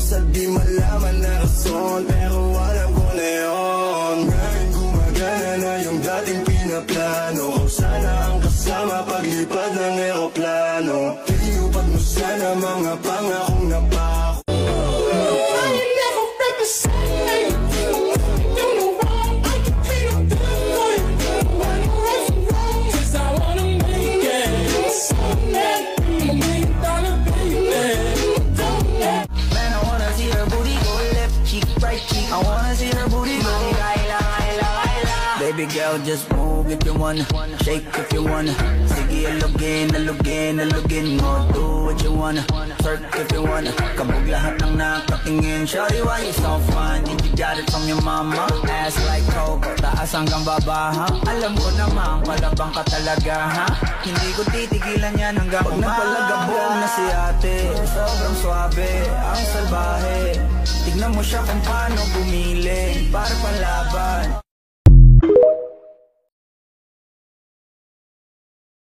Sa di malaman na rason, pero alam ko na yun. Ngayon gumagana na yung dating pinaplano, kung sana ang kasama paglipad ng eroplano. Tinupad mo sana mga pangakong napako. I wanna see her booty go. Baby girl, just move if you wanna, shake if you wanna. Sige, alugin mo, do what you wanna, twerk if you wanna. Kabog lahat ng nakatingin. Shawty, why you so fine? Did you got it from your mama? Ass like Coco, taas hanggang baba, ha? Alam ko naman, palabang ka talaga, ha? Hindi ko titigilan yan hanggang pag napalagabog na si ate. Sobrang suabe, ang salbahe. Tignan mo siya kung paano bumili, para pala